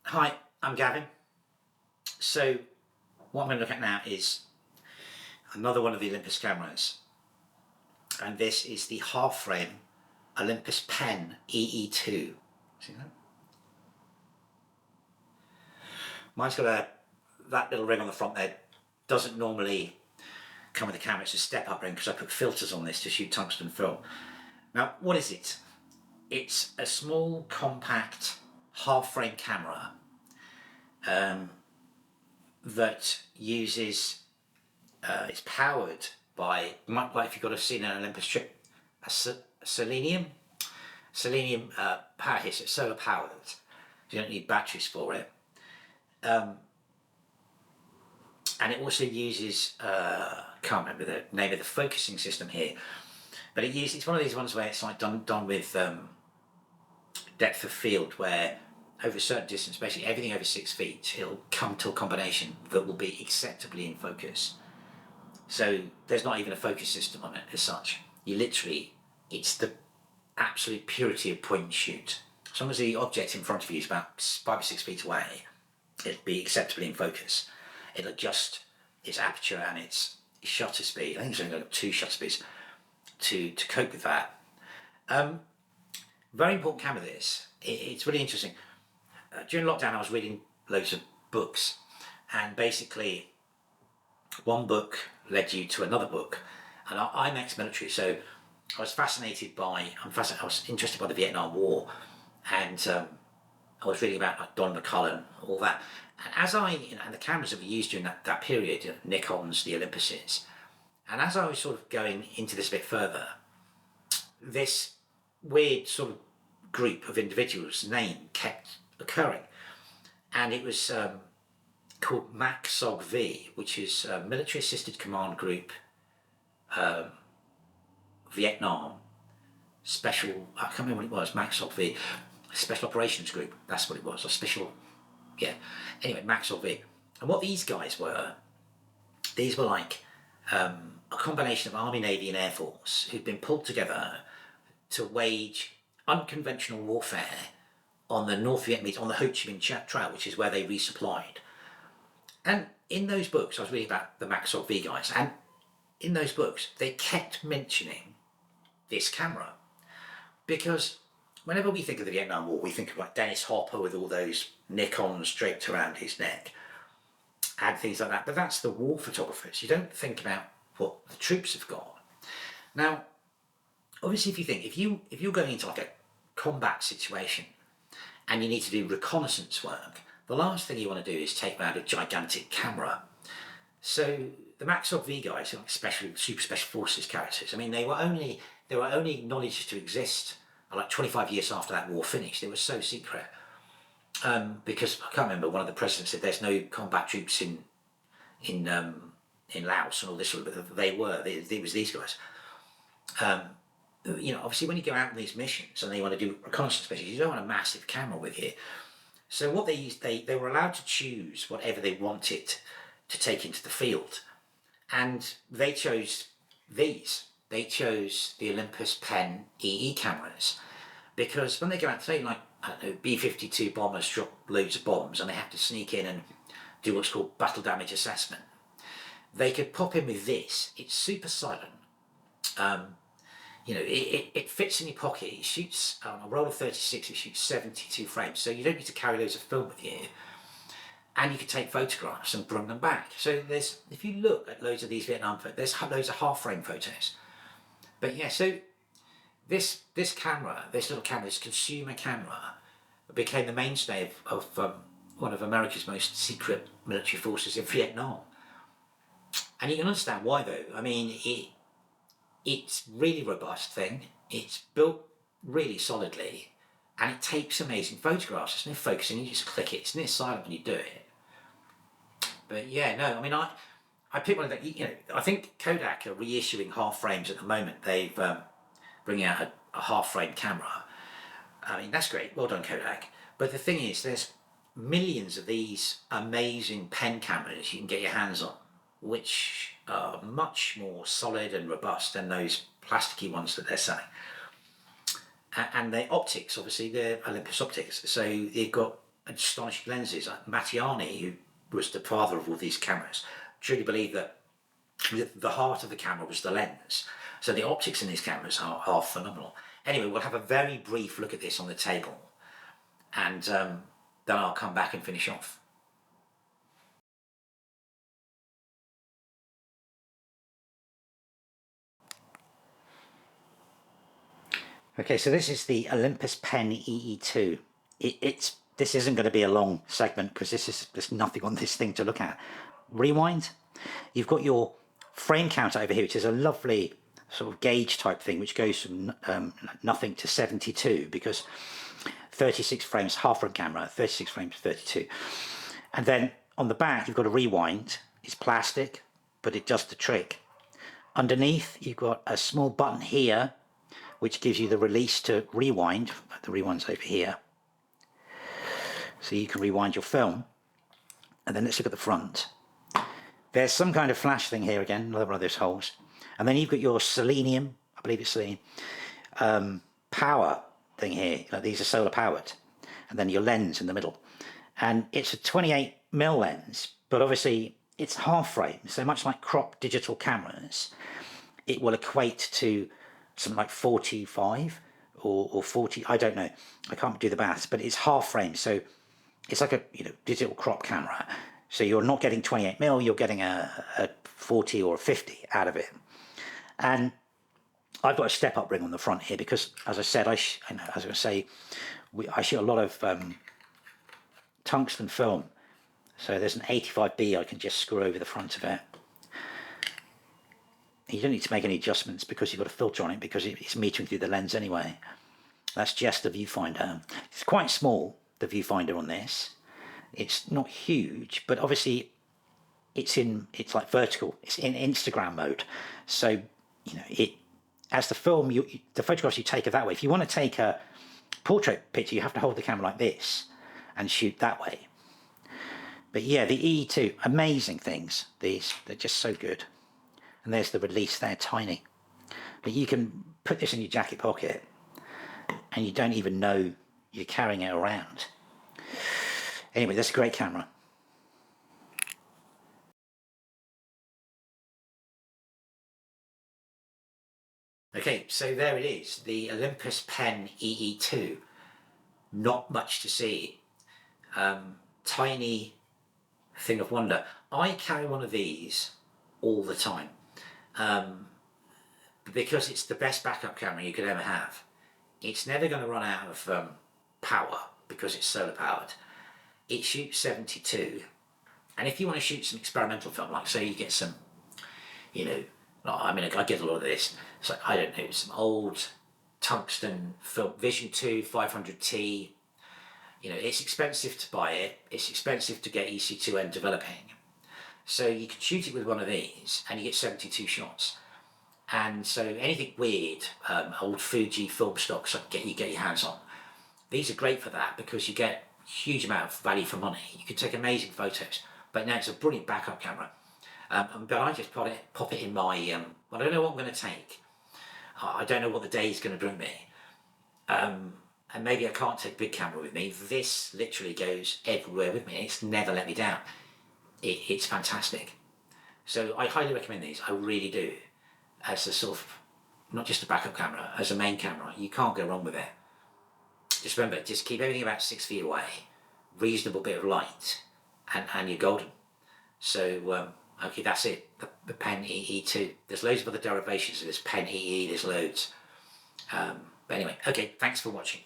Hi, I'm Gavin. So what I'm going to look at now is another one of the Olympus cameras, and this is the half frame Olympus PEN EE2. See that? Mine's got that little ring on the front there. Doesn't normally come with the camera. It's a step up ring because I put filters on this to shoot tungsten film. Now, what is it? It's a small, compact, half frame camera that uses, it's powered by, like if you've got to see an Olympus trip, a selenium power here, so it's solar powered. You don't need batteries for it. And it also uses, can't remember the name of the focusing system here, but it's one of these ones where it's like done with depth of field, where over a certain distance, basically everything over 6 feet, it'll come to a combination that will be acceptably in focus. So there's not even a focus system on it as such. It's the absolute purity of point and shoot. As long as the object in front of you is about 5 or 6 feet away, it'll be acceptably in focus. It'll adjust its aperture and its shutter speed. I think it's only got 2 shutter speeds to cope with that. Very important camera this. It's really interesting. During lockdown I was reading loads of books, and basically one book led you to another book, and I'm ex-military, so I was I was interested by the Vietnam War, and I was reading about Don McCullum, all that. And and the cameras that were used during that period, Nikons, the Olympuses, and as I was sort of going into this a bit further, this weird sort of group of individuals' name kept occurring, and it was called MACSOG-V, which is Military Assisted Command Group, Vietnam Special. I can't remember what it was. MACSOG-V, Special Operations Group. That's what it was. A special, yeah. Anyway, MACSOG-V. And what these guys were, these were like a combination of Army, Navy, and Air Force who'd been pulled together to wage unconventional warfare on the North Vietnamese, on the Ho Chi Minh Trail, which is where they resupplied. And in those books, I was reading about the MACSOG-V guys, and in those books, they kept mentioning this camera. Because whenever we think of the Vietnam War, we think of like Dennis Hopper with all those Nikons draped around his neck and things like that. But that's the war photographers. You don't think about what the troops have got. Now, obviously, if you're going into like a combat situation and you need to do reconnaissance work, the last thing you want to do is take around a gigantic camera. So the MACSOG-V guys are like super special forces characters. I mean, they were only acknowledged to exist like 25 years after that war finished. They were so secret because I can't remember, one of the presidents said there's no combat troops in Laos and all this sort of, but they were. It was these guys. Obviously when you go out on these missions and they want to do reconnaissance missions, you don't want a massive camera with you. So what they used, they were allowed to choose whatever they wanted to take into the field. And they chose these. They chose the Olympus PEN EE cameras because when they go out today, like, I don't know, B-52 bombers drop loads of bombs and they have to sneak in and do what's called battle damage assessment. They could pop in with this. It's super silent. It fits in your pocket. It shoots, on a roll of 36, it shoots 72 frames. So you don't need to carry loads of film with you. And you can take photographs and bring them back. So if you look at loads of these Vietnam photos, there's loads of half frame photos. But yeah, so this camera, this little camera, this consumer camera, became the mainstay of one of America's most secret military forces in Vietnam. And you can understand why though. I mean, it's really robust thing. It's built really solidly, and it takes amazing photographs. There's no focusing. You just click it. It's near silent when you do it. But yeah, no. I mean, I picked one of the. I think Kodak are reissuing half frames at the moment. They've bringing out a half frame camera. I mean, that's great. Well done, Kodak. But the thing is, there's millions of these amazing pen cameras you can get your hands on, which are much more solid and robust than those plasticky ones that they're selling. And the optics, obviously, they're Olympus optics. So you've got astonishing lenses. Mattiani, who was the father of all these cameras, truly believed that the heart of the camera was the lens. So the optics in these cameras are phenomenal. Anyway, we'll have a very brief look at this on the table, and then I'll come back and finish off. Okay, so this is the Olympus PEN EE2. This isn't going to be a long segment because there's nothing on this thing to look at. Rewind. You've got your frame counter over here, which is a lovely sort of gauge type thing, which goes from nothing to 72, because 36 frames, half frame camera, 36 frames, 32. And then on the back, you've got a rewind. It's plastic, but it does the trick. Underneath, you've got a small button here, which gives you the release to rewind. The rewind's over here. So you can rewind your film. And then let's look at the front. There's some kind of flash thing here again, another one of those holes. And then you've got your selenium, I believe it's selenium, power thing here. These are solar powered. And then your lens in the middle. And it's a 28mm lens, but obviously it's half frame. So much like crop digital cameras, it will equate to something like 45 or 40, I don't know. I can't do the maths, but it's half frame. So it's like a digital crop camera. So you're not getting 28mm, you're getting a 40 or a 50 out of it. And I've got a step-up ring on the front here because, as I said, I shoot a lot of tungsten film. So there's an 85B I can just screw over the front of it. You don't need to make any adjustments because you've got a filter on it because it's metering through the lens anyway. That's just the viewfinder. It's quite small, the viewfinder on this. It's not huge, but obviously it's like vertical. It's in Instagram mode. So, as the film, the photographs you take are that way. If you want to take a portrait picture, you have to hold the camera like this and shoot that way. But yeah, the E2, amazing things. They're just so good. And there's the release there, tiny. But you can put this in your jacket pocket and you don't even know you're carrying it around. Anyway, that's a great camera. Okay, so there it is, the Olympus PEN EE2. Not much to see. Tiny thing of wonder. I carry one of these all the time because it's the best backup camera you could ever have. It's never going to run out of power because it's solar powered. It shoots 72, and if you want to shoot some experimental film, like say you get some, I get a lot of this. It's like, I don't know, some old tungsten film, Vision 2 500T. It's expensive to buy it. It's expensive to get EC2N developing. So you can shoot it with one of these, and you get 72 shots. And so anything weird, old Fuji film stocks you get your hands on, these are great for that because you get a huge amount of value for money. You can take amazing photos. But now it's a brilliant backup camera. But I just pop it in my, I don't know what I'm going to take. I don't know what the day is going to bring me. And maybe I can't take a big camera with me. This literally goes everywhere with me. It's never let me down. It's fantastic. So I highly recommend these. I really do. As a sort of, not just a backup camera, as a main camera. You can't go wrong with it. Just remember, just keep everything about 6 feet away. Reasonable bit of light. And you're golden. So, okay, that's it. The PEN EE2. There's loads of other derivations of this PEN EE. There's loads. But anyway, okay, thanks for watching.